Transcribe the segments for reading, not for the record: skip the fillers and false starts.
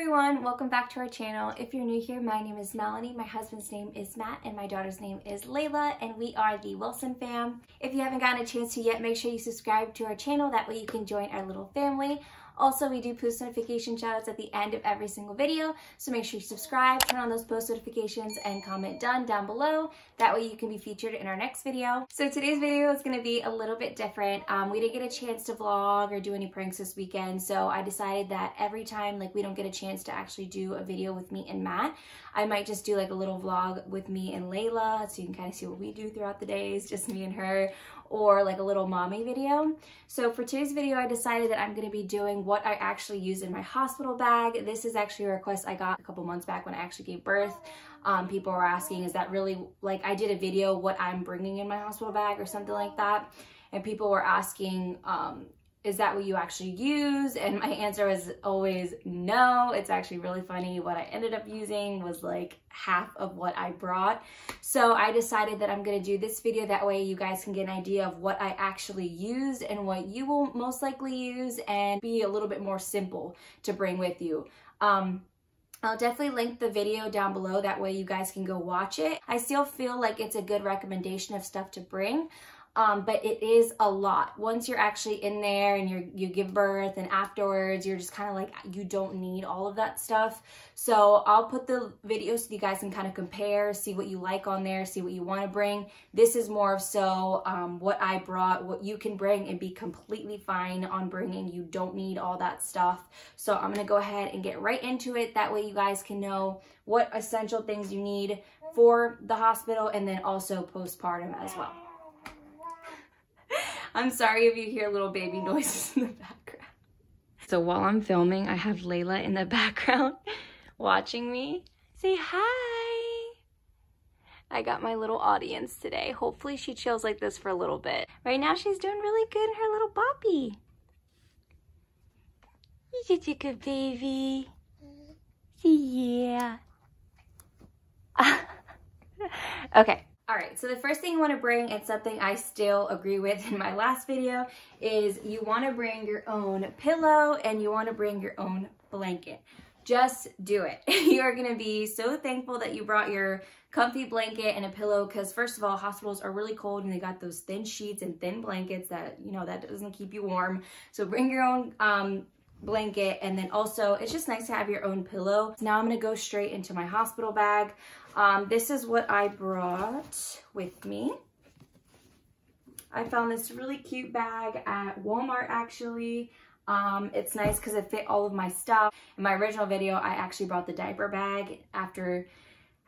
everyone, welcome back to our channel. If you're new here, my name is Melanie, my husband's name is Matt, and my daughter's name is Layla, and we are the Wilson fam. If you haven't gotten a chance to yet, make sure you subscribe to our channel, that way you can join our little family. Also, we do post notification shoutouts at the end of every single video, so make sure you subscribe, turn on those post notifications, and comment done down below. That way you can be featured in our next video. So today's video is going to be a little bit different. We didn't get a chance to vlog or do any pranks this weekend, so I decided that every time we don't get a chance to actually do a video with me and Matt, I might just do a little vlog with me and Layla, so you can kind of see what we do throughout the days, just me and her, or a little mommy video. So for today's video, I decided that I'm gonna be doing what I actually use in my hospital bag. This is actually a request I got a couple months back when I actually gave birth. People were asking, is that really, I did a video what I'm bringing in my hospital bag or something like that. And people were asking, is that what you actually use? And my answer was always no. It's actually really funny. What I ended up using was half of what I brought. So I decided that I'm gonna do this video, that way you guys can get an idea of what I actually use and what you will most likely use, and be a little bit more simple to bring with you. I'll definitely link the video down below, that way you guys can go watch it. I still feel like it's a good recommendation of stuff to bring. But it is a lot. Once you're actually in there and you give birth, and afterwards you're just kind of you don't need all of that stuff. So I'll put the video so you guys can kind of compare, see what you like on there, see what you want to bring. This is more of so what I brought, what you can bring and be completely fine on bringing. You don't need all that stuff. So I'm going to go ahead and get right into it. That way you guys can know what essential things you need for the hospital, and then also postpartum as well. I'm sorry if you hear little baby noises in the background. So while I'm filming, I have Layla in the background watching me. Say hi. I got my little audience today. Hopefully she chills like this for a little bit. Right now she's doing really good in her little boppy. You're such a good baby. Yeah. Okay. All right, so the first thing you want to bring, and something I still agree with in my last video, is you want to bring your own pillow and you want to bring your own blanket. Just do it. You are going to be so thankful that you brought your comfy blanket and a pillow, because first of all, hospitals are really cold and they got those thin sheets and thin blankets that, that doesn't keep you warm. So bring your own blanket, and then also it's just nice to have your own pillow. Now I'm going to go straight into my hospital bag. This is what I brought with me. I found this really cute bag at Walmart actually. It's nice because it fit all of my stuff. In my original video, I actually brought the diaper bag. After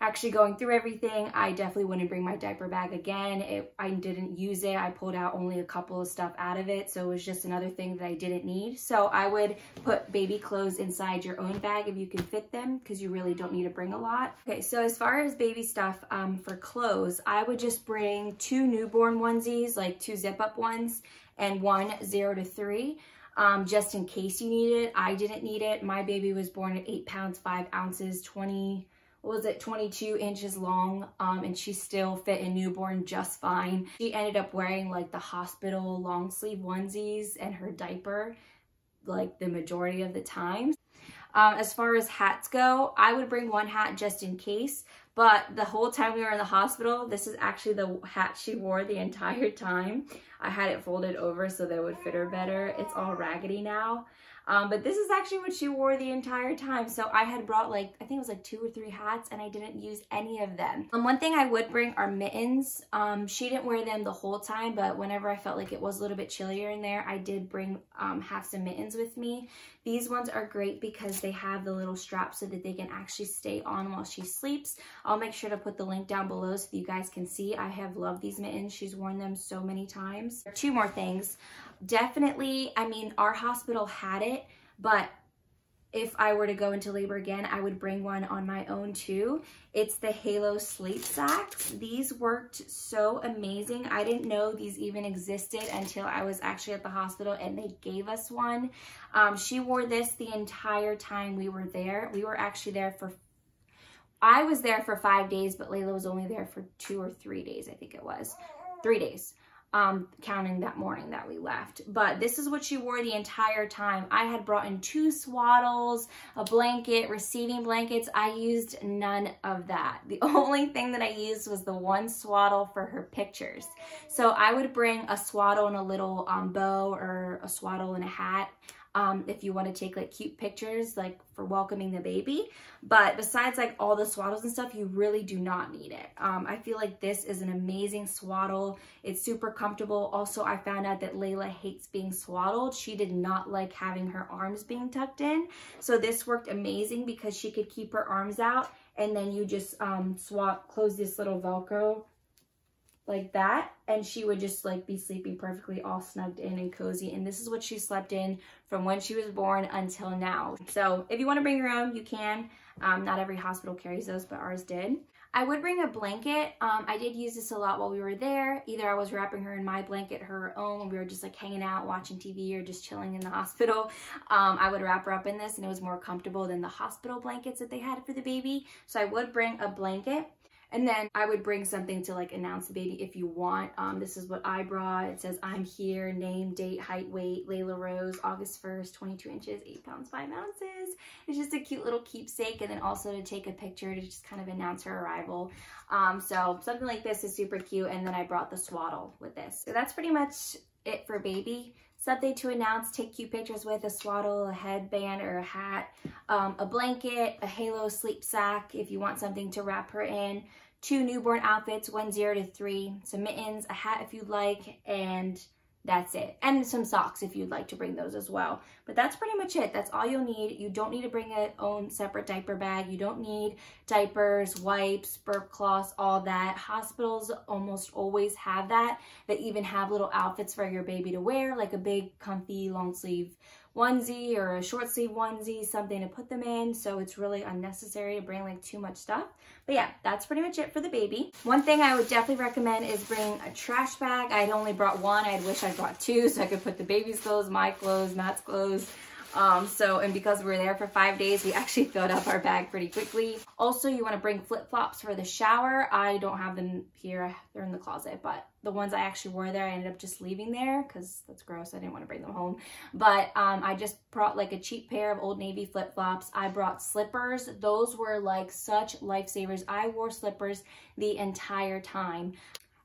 actually going through everything, I definitely wouldn't bring my diaper bag again. I didn't use it. I pulled out only a couple of stuff out of it, so it was just another thing that I didn't need. So I would put baby clothes inside your own bag if you can fit them, because you really don't need to bring a lot. Okay, so as far as baby stuff for clothes, I would just bring 2 newborn onesies, 2 zip-up ones, and 1 0 to 3. Just in case you need it. I didn't need it. My baby was born at 8 pounds 5 ounces, 22 inches long, and she still fit in newborn just fine. She ended up wearing the hospital long sleeve onesies and her diaper the majority of the time. As far as hats go, I would bring 1 hat just in case, but the whole time we were in the hospital, this is actually the hat she wore the entire time. I had it folded over so that it would fit her better. It's all raggedy now. But this is actually what she wore the entire time. So I had brought I think it was 2 or 3 hats, and I didn't use any of them. One thing I would bring are mittens. She didn't wear them the whole time, but whenever I felt like it was a little bit chillier in there, I did bring have some mittens with me. These ones are great because they have the little strap so that they can actually stay on while she sleeps. I'll make sure to put the link down below so that you guys can see. I have loved these mittens. She's worn them so many times. 2 more things. Definitely, our hospital had it, but if I were to go into labor again, I would bring one on my own too. It's the Halo Sleepsacks. These worked so amazing. I didn't know these even existed until I was actually at the hospital and they gave us one. She wore this the entire time we were there. We were actually there I was there for 5 days, but Layla was only there for 2 or 3 days, I think it was. 3 days. counting that morning that we left. But this is what she wore the entire time. I had brought in 2 swaddles, a blanket, receiving blankets. I used none of that. The only thing that I used was the 1 swaddle for her pictures. So I would bring a swaddle and a little bow, or a swaddle and a hat, if you want to take like cute pictures like for welcoming the baby. But besides like all the swaddles and stuff, you really do not need it. I feel like this is an amazing swaddle. It's super comfortable. Also, I found out that Layla hates being swaddled. She did not like having her arms being tucked in. So this worked amazing because she could keep her arms out, and then you just close this little Velcro like that, and she would just like be sleeping perfectly all snugged in and cozy. And this is what she slept in from when she was born until now. So if you want to bring your own, you can. Not every hospital carries those, but ours did. I would bring a blanket. I did use this a lot while we were there. Either I was wrapping her in my blanket, her own, when we were just like hanging out, watching TV, or just chilling in the hospital. I would wrap her up in this, and it was more comfortable than the hospital blankets that they had for the baby. So I would bring a blanket. And then I would bring something to like announce the baby if you want. This is what I brought. It says, "I'm here," name, date, height, weight, Layla Rose, August 1st, 22 inches, 8 pounds, 5 ounces. It's just a cute little keepsake. And then also to take a picture to just kind of announce her arrival. So something like this is super cute. And then I brought the swaddle with this. So that's pretty much it for baby. Something to announce, take cute pictures with: a swaddle, a headband or a hat, a blanket, a halo sleep sack if you want something to wrap her in, 2 newborn outfits, 1 0 to 3, some mittens, a hat if you'd like, and that's it. And some socks if you'd like to bring those as well. But that's pretty much it. That's all you'll need. You don't need to bring a own separate diaper bag. You don't need diapers, wipes, burp cloths, all that. Hospitals almost always have that. They even have little outfits for your baby to wear, like a big comfy long sleeve onesie or a short sleeve onesie, something to put them in. So it's really unnecessary to bring like too much stuff. But yeah, that's pretty much it for the baby. One thing I would definitely recommend is bring a trash bag. I'd only brought 1. I wish I brought 2 so I could put the baby's clothes, my clothes, Matt's clothes. And because we were there for 5 days, we actually filled up our bag pretty quickly. Also, you want to bring flip-flops for the shower. I don't have them here, they're in the closet, but the ones I actually wore there, I ended up just leaving there because that's gross. I didn't want to bring them home. But I just brought like a cheap pair of Old Navy flip-flops. I brought slippers. Those were like such lifesavers. I wore slippers the entire time.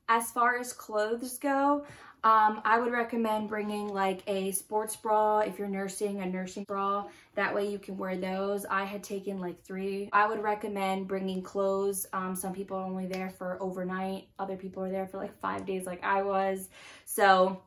As far as clothes go, I would recommend bringing like a sports bra if you're nursing, a nursing bra. That way you can wear those. I had taken like 3. I would recommend bringing clothes. Some people are only there for overnight. Other people are there for like 5 days like I was. So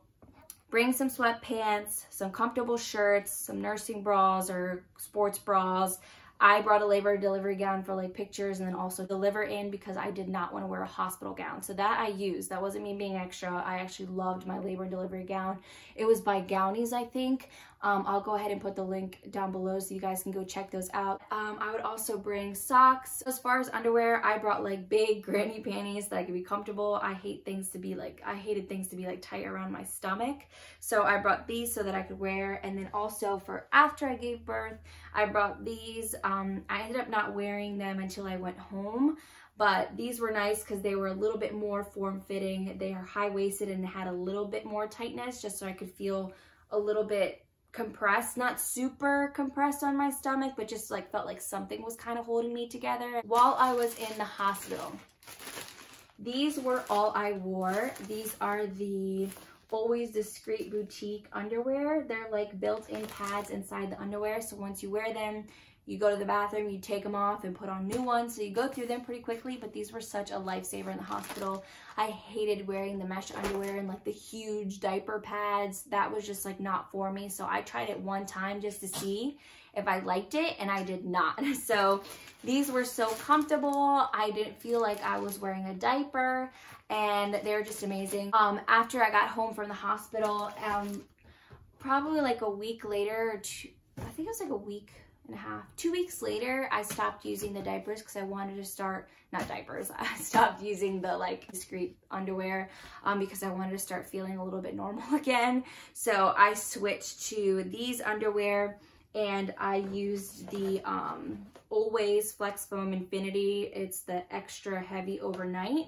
bring some sweatpants, some comfortable shirts, some nursing bras or sports bras. I brought a labor delivery gown for like pictures, and then also deliver in because I did not want to wear a hospital gown. So that I used. That wasn't me being extra. I actually loved my labor delivery gown. It was by Gownies, I think. I'll go ahead and put the link down below so you guys can go check those out. I would also bring socks. As far as underwear, I brought like big granny panties that I could be comfortable. I hated things to be like tight around my stomach. So I brought these so that I could wear. And then also for after I gave birth, I brought these. I ended up not wearing them until I went home. But these were nice because they were a little bit more form-fitting. They are high-waisted and had a little bit more tightness just so I could feel a little bit compressed, not super compressed on my stomach, but just like felt like something was kind of holding me together while I was in the hospital. These were all I wore. These are the Always Discrete boutique underwear. They're like built-in pads inside the underwear, so once you wear them, you go to the bathroom, you take them off and put on new ones. So you go through them pretty quickly, but these were such a lifesaver in the hospital. I hated wearing the mesh underwear and like the huge diaper pads. That was just like not for me. So I tried it one time just to see if I liked it, and I did not. So these were so comfortable. I didn't feel like I was wearing a diaper, and they're just amazing. After I got home from the hospital, probably like a week later, I think it was like a week and a half, 2 weeks later, I stopped using the diapers because I wanted to start, not diapers, I stopped using the like discreet underwear because I wanted to start feeling a little bit normal again. So I switched to these underwear, and I used the Always Flex Foam Infinity. It's the extra heavy overnight.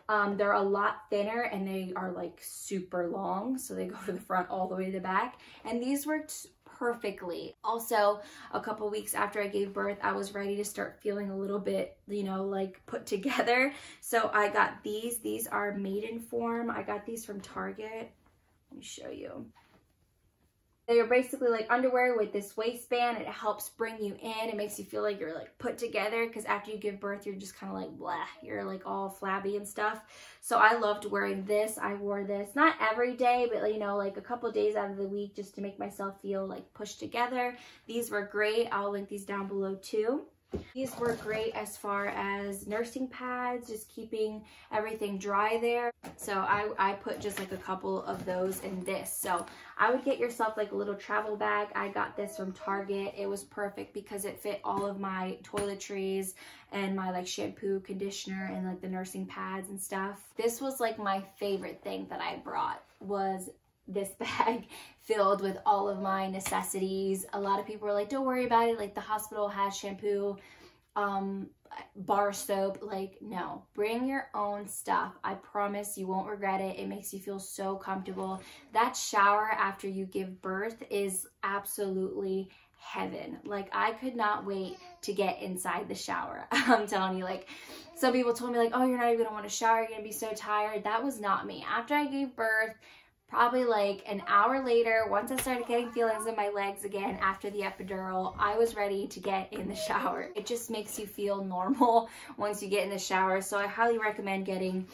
They're a lot thinner and they are like super long, so they go from the front all the way to the back, and these worked perfectly. Also, a couple weeks after I gave birth, I was ready to start feeling a little bit, you know, like put together. So I got these. These are maiden form. I got these from Target. Let me show you. They are basically like underwear with this waistband. It helps bring you in. It makes you feel like you're like put together, because after you give birth, you're just kind of like blah. You're like all flabby and stuff. So I loved wearing this. I wore this not every day, but you know, like a couple days out of the week, just to make myself feel like pushed together. These were great. I'll link these down below too. These were great as far as nursing pads, just keeping everything dry there. So I put just like a couple of those in this. So I would get yourself like a little travel bag. I got this from Target. It was perfect because it fit all of my toiletries and my like shampoo, conditioner, and like the nursing pads and stuff. This was like my favorite thing that I brought, was this bag filled with all of my necessities. A lot of people were like, don't worry about it, like the hospital has shampoo, bar soap. Like, no, bring your own stuff. I promise you won't regret it. It makes you feel so comfortable. That shower after you give birth is absolutely heaven. Like, I could not wait to get inside the shower. I'm telling you, like, some people told me like, oh, you're not even gonna want to shower, you're gonna be so tired. That was not me. After I gave birth, probably like an hour later, once I started getting feelings in my legs again after the epidural, I was ready to get in the shower. It just makes you feel normal once you get in the shower. So I highly recommend getting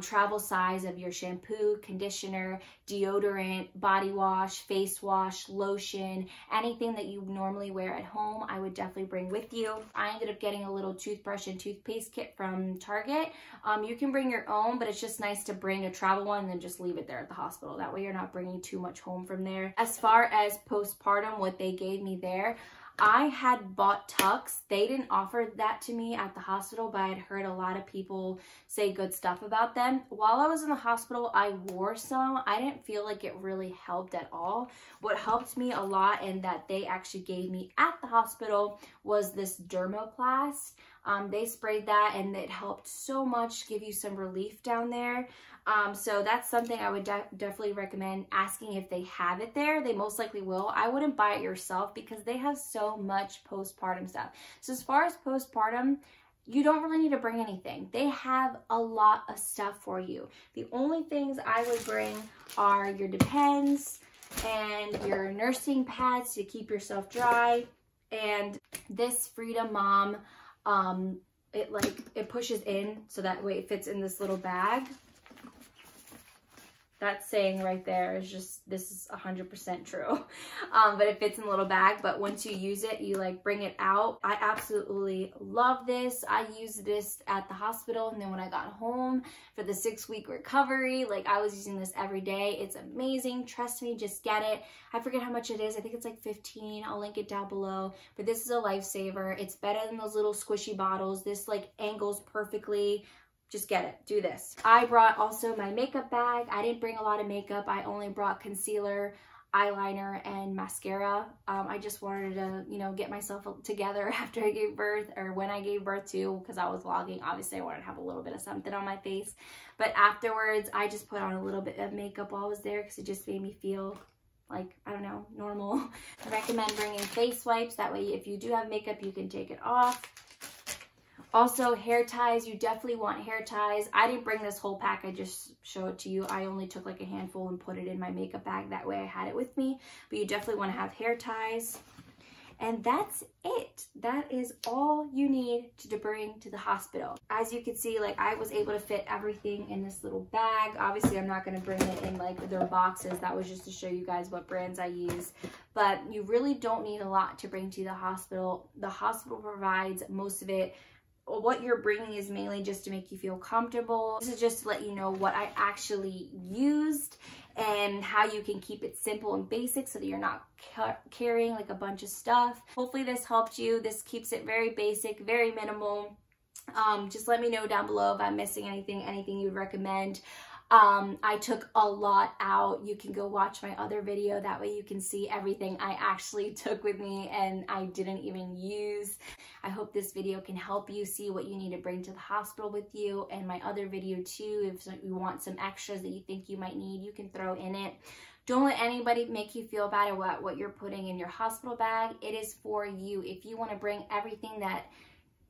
travel size of your shampoo, conditioner, deodorant, body wash, face wash, lotion, anything that you normally wear at home. I would definitely bring with you. I ended up getting a little toothbrush and toothpaste kit from Target. You can bring your own, but it's just nice to bring a travel one and then just leave it there at the hospital. That way you're not bringing too much home from there. As far as postpartum, what they gave me there, I had bought Tucks. They didn't offer that to me at the hospital, but I had heard a lot of people say good stuff about them. While I was in the hospital, I wore some. I didn't feel like it really helped at all. What helped me a lot, and that they actually gave me at the hospital, was this Dermoplast. They sprayed that and it helped so much, give you some relief down there. So that's something I would definitely recommend asking if they have it there. They most likely will. I wouldn't buy it yourself because they have so much postpartum stuff. So as far as postpartum, you don't really need to bring anything. They have a lot of stuff for you. The only things I would bring are your Depends and your nursing pads to keep yourself dry, and this Freedom Mom, it pushes in so that way it fits in this little bag. That saying right there is just, this is 100% true. But it fits in a little bag, but once you use it, you like bring it out. I absolutely love this. I used this at the hospital, and then when I got home for the 6-week recovery, like I was using this every day. It's amazing. Trust me, just get it. I forget how much it is. I think it's like 15. I'll link it down below, but this is a lifesaver. It's better than those little squishy bottles. This like angles perfectly. Just get it, do this. I brought also my makeup bag. I didn't bring a lot of makeup. I only brought concealer, eyeliner, and mascara. I just wanted to, you know, get myself together after I gave birth, or when I gave birth too, because I was vlogging. Obviously, I wanted to have a little bit of something on my face. But afterwards, I just put on a little bit of makeup while I was there because it just made me feel like, I don't know, normal. I recommend bringing face wipes. That way, if you do have makeup, you can take it off. Also, hair ties. You definitely want hair ties. I didn't bring this whole pack. I just show it to you. I only took like a handful and put it in my makeup bag. That way I had it with me. But you definitely want to have hair ties. And that's it. That is all you need to bring to the hospital. As you can see, like I was able to fit everything in this little bag. Obviously, I'm not going to bring it in like their boxes. That was just to show you guys what brands I use. But you really don't need a lot to bring to the hospital. The hospital provides most of it. What you're bringing is mainly just to make you feel comfortable. This is just to let you know what I actually used and how you can keep it simple and basic so that you're not carrying like a bunch of stuff. Hopefully this helped you. This keeps it very basic, very minimal. Just let me know down below if I'm missing anything you'd recommend. I took a lot out. You can go watch my other video. That way you can see everything I actually took with me and I didn't even use. I hope this video can help you see what you need to bring to the hospital with you, and my other video too. If you want some extras that you think you might need, you can throw in it. Don't let anybody make you feel bad about what you're putting in your hospital bag. It is for you. If you want to bring everything that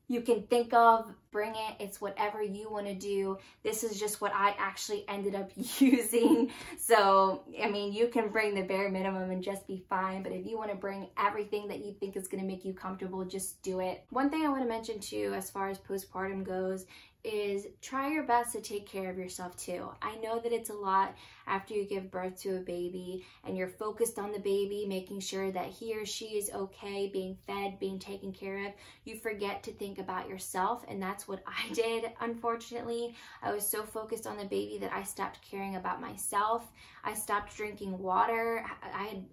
you can think of, bring it. It's whatever you want to do. This is just what I actually ended up using. So, I mean, you can bring the bare minimum and just be fine. But if you want to bring everything that you think is going to make you comfortable, just do it. One thing I want to mention too, as far as postpartum goes, is try your best to take care of yourself too. I know that it's a lot after you give birth to a baby and you're focused on the baby, making sure that he or she is okay, being fed, being taken care of. You forget to think about yourself, and that's what I did, unfortunately. I was so focused on the baby that I stopped caring about myself. I stopped drinking water.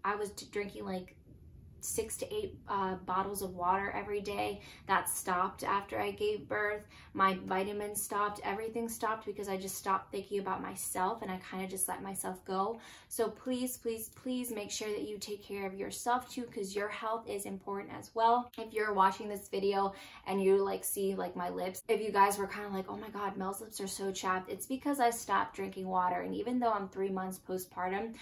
I was drinking like 6 to 8 bottles of water every day. That stopped after I gave birth. My vitamins stopped. Everything stopped because I just stopped thinking about myself, and I kind of just let myself go. So please, please, please make sure that you take care of yourself too, because your health is important as well. If you're watching this video and you like see like my lips, if you guys were kind of like, oh my God, Mel's lips are so chapped, it's because I stopped drinking water. And even though I'm 3 months postpartum,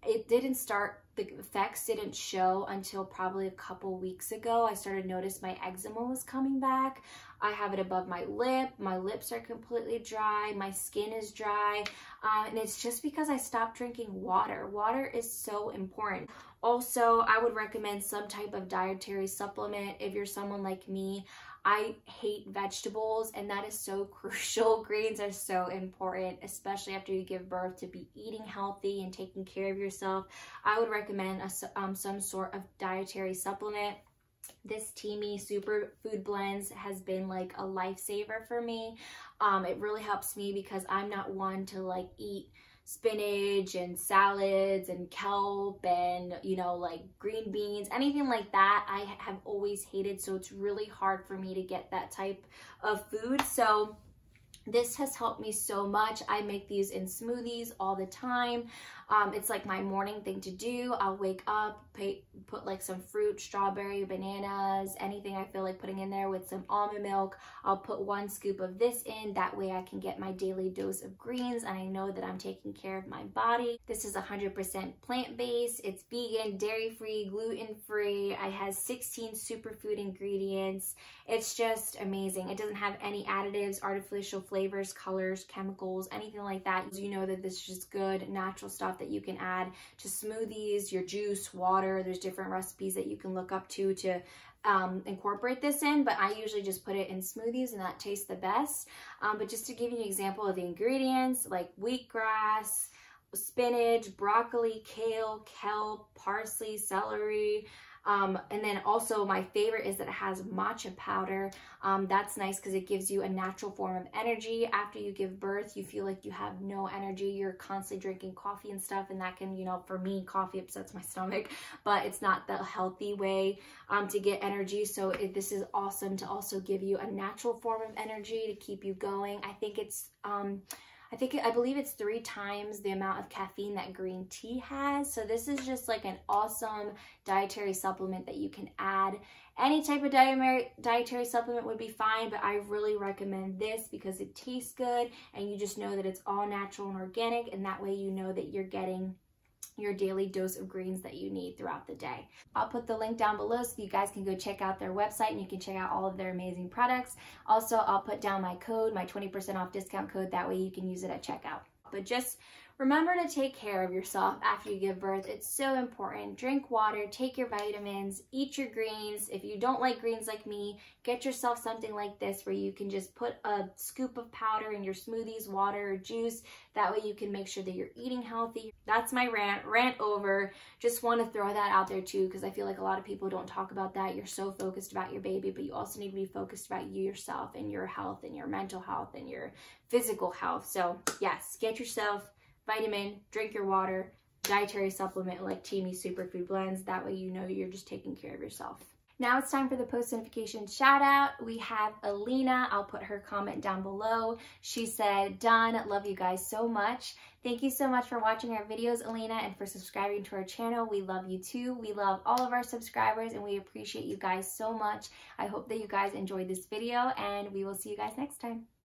it didn't start, the effects didn't show until probably a couple weeks ago. I started to notice my eczema was coming back. I have it above my lip. My lips are completely dry. My skin is dry. And it's just because I stopped drinking water. Water is so important. Also, I would recommend some type of dietary supplement if you're someone like me. I hate vegetables, and that is so crucial. Greens are so important, especially after you give birth, to be eating healthy and taking care of yourself. I would recommend some sort of dietary supplement. This TEAMI Superfood Blends has been like a lifesaver for me. It really helps me because I'm not one to like eat spinach and salads and kelp and, you know, like green beans, anything like that. I have always hated, so it's really hard for me to get that type of food. So this has helped me so much. I make these in smoothies all the time. It's like my morning thing to do. I'll wake up, put like some fruit, strawberry, bananas, anything I feel like putting in there with some almond milk. I'll put 1 scoop of this in. That way I can get my daily dose of greens, and I know that I'm taking care of my body. This is 100% plant-based. It's vegan, dairy-free, gluten-free. It has 16 superfood ingredients. It's just amazing. It doesn't have any additives, artificial flavors, colors, chemicals, anything like that. You know that this is just good, natural stuff that you can add to smoothies, your juice, water. There's different recipes that you can look up to incorporate this in, but I usually just put it in smoothies, and that tastes the best. But just to give you an example of the ingredients, like wheatgrass, spinach, broccoli, kale, kelp, parsley, celery, and then also my favorite is that it has matcha powder. That's nice because it gives you a natural form of energy. After you give birth, you feel like you have no energy. You're constantly drinking coffee and stuff, and that can, you know, for me, coffee upsets my stomach, but it's not the healthy way to get energy. So this is awesome to also give you a natural form of energy to keep you going. I think it's I believe it's 3 times the amount of caffeine that green tea has. So this is just like an awesome dietary supplement that you can add. Any type of dietary supplement would be fine, but I really recommend this because it tastes good, and you just know that it's all natural and organic, and that way you know that you're getting your daily dose of greens that you need throughout the day. I'll put the link down below so you guys can go check out their website and you can check out all of their amazing products. Also, I'll put down my code, my 20% off discount code. That way you can use it at checkout. But just remember to take care of yourself after you give birth. It's so important. Drink water, take your vitamins, eat your greens. If you don't like greens like me, get yourself something like this where you can just put a scoop of powder in your smoothies, water, or juice. That way you can make sure that you're eating healthy. That's my rant over. Just want to throw that out there too, because I feel like a lot of people don't talk about that. You're so focused about your baby, but you also need to be focused about you yourself and your health and your mental health and your physical health. So yes, get yourself vitamin, drink your water, dietary supplement like TEAMI Superfood Blends. That way you know you're just taking care of yourself. Now it's time for the post notification shout out. We have Alina. I'll put her comment down below. She said, "Done. Love you guys so much." Thank you so much for watching our videos, Alina, and for subscribing to our channel. We love you too. We love all of our subscribers and we appreciate you guys so much. I hope that you guys enjoyed this video and we will see you guys next time.